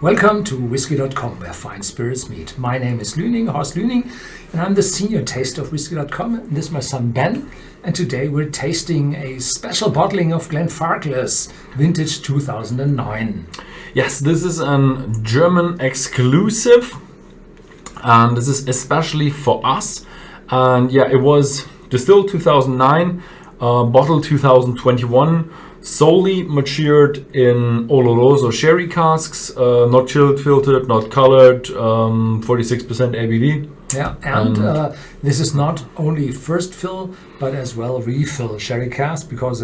Welcome to Whisky.com, where fine spirits meet. My name is Horst Lüning, and I'm the senior taster of Whisky.com. And this is my son Ben, and today we're tasting a special bottling of Glenfarclas, vintage 2009. Yes, this is a German exclusive, and this is especially for us. And yeah, it was distilled 2009, bottled 2021. Solely matured in Oloroso sherry casks, not chilled, filtered, not colored, 46% ABV. Yeah, and this is not only first fill, but as well refill sherry cask, because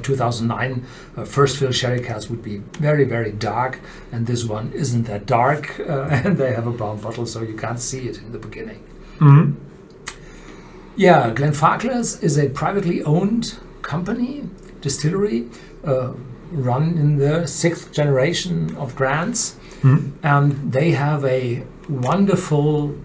2009 first fill sherry cask would be very, very dark, and this one isn't that dark, and they have a brown bottle, so you can't see it in the beginning. Mm-hmm. Yeah, Glenfarclas is a privately owned company, distillery, run in the 6th generation of grants, and they have a wonderful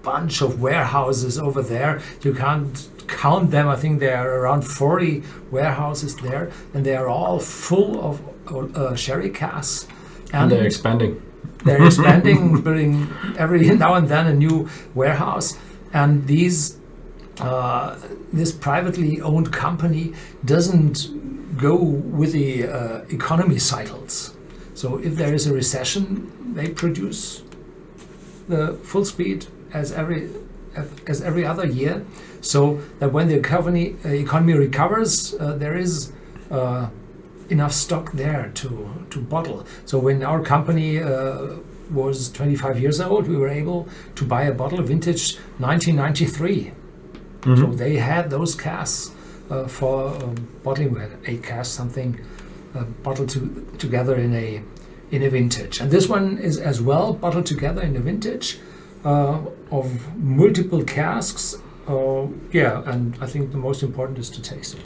bunch of warehouses over there. You can't count them. I think there are around 40 warehouses there, and they are all full of sherry casks. And they're expanding. They're expanding, building every now and then a new warehouse, and this privately owned company doesn't go with the economy cycles. So if there is a recession, they produce the full speed as every other year, so that when the economy recovers, there is enough stock there to bottle. So when our company was 25 years old, we were able to buy a bottle of vintage 1993. So they had those casks for bottling. We had 8 casks, something bottled together in a vintage. And this one is as well bottled together in a vintage of multiple casks. Yeah, and I think the most important is to taste it.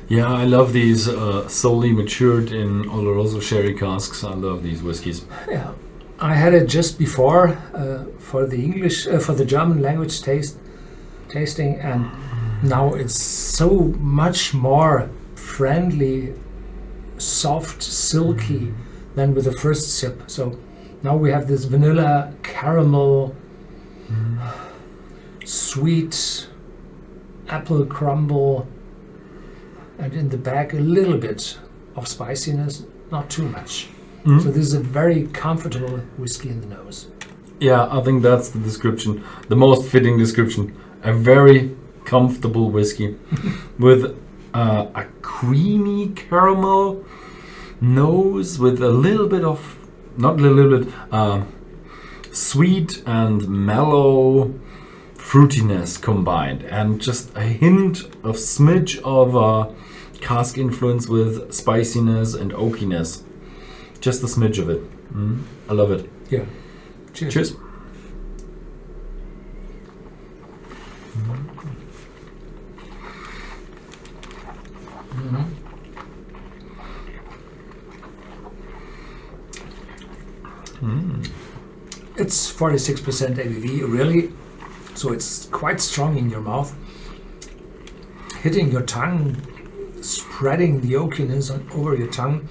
Yeah, I love these solely matured in Oloroso sherry casks. I love these whiskies. Yeah, I had it just before for the German language tasting, and now it's so much more friendly, soft, silky than with the first sip. So now we have this vanilla, caramel, sweet apple crumble, and in the back a little bit of spiciness, not too much. So this is a very comfortable whiskey in the nose. Yeah, I think that's the description, the most fitting description. A very comfortable whiskey with a creamy caramel nose with a little bit of, not a little bit, sweet and mellow fruitiness combined, and just a hint of smidge of cask influence with spiciness and oakiness. Just a smidge of it. I love it. Yeah. Cheers. Cheers. It's 46% ABV, really. So it's quite strong in your mouth, hitting your tongue, spreading the oakiness over your tongue.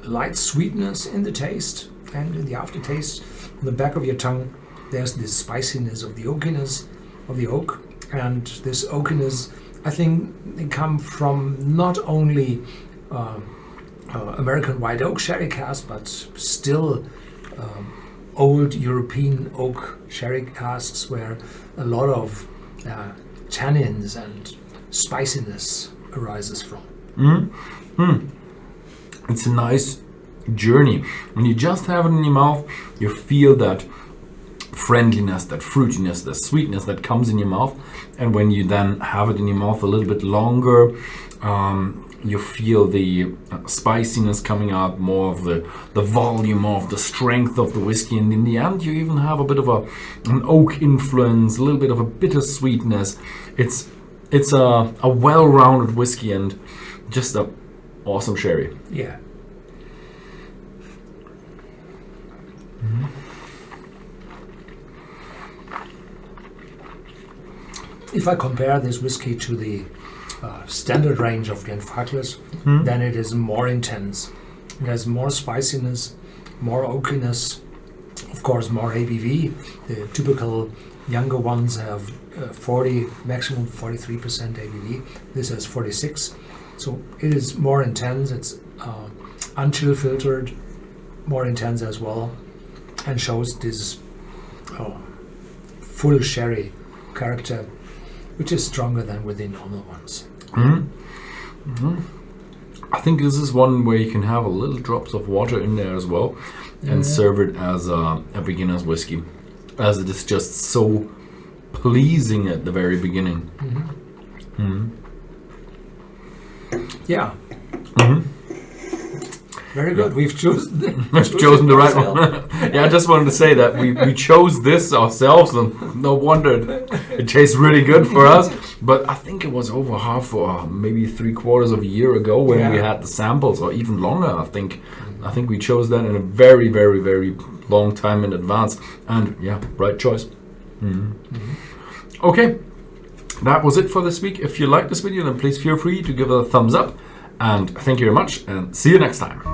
Light sweetness in the taste, and in the aftertaste, on the back of your tongue, there's this spiciness of the oakiness of the oak. And this oakiness, I think, they come from not only American white oak sherry cask, but still old European oak sherry casks, where a lot of tannins and spiciness arises from. It's a nice journey. When you just have it in your mouth, you feel that friendliness, that fruitiness, the sweetness that comes in your mouth. And when you then have it in your mouth a little bit longer, you feel the spiciness coming out, more of the volume of the strength of the whiskey, and in the end you even have a bit of an oak influence, a little bit of a bitter sweetness. It's a well-rounded whiskey and just a awesome sherry. Yeah. If I compare this whiskey to the standard range of Glenfarclas, then it is more intense. It has more spiciness, more oakiness, of course more ABV. The typical younger ones have 40, maximum 43% ABV. This has 46. So it is more intense. It's unchill filtered, more intense as well, and shows this full sherry character, which is stronger than with the normal ones. I think this is one where you can have a little drops of water in there as well, and serve it as a beginner's whiskey, as it is just so pleasing at the very beginning. Yeah. Very good. We've chosen the right one. Yeah, I just wanted to say that we chose this ourselves, and no wonder it tastes really good for us. But I think it was over half, or maybe 3/4 of a year ago when we had the samples, or even longer. I think we chose that in a very, very, very long time in advance, and yeah, right choice. Okay, that was it for this week. If you like this video, then please feel free to give it a thumbs up, and thank you very much, and see you next time.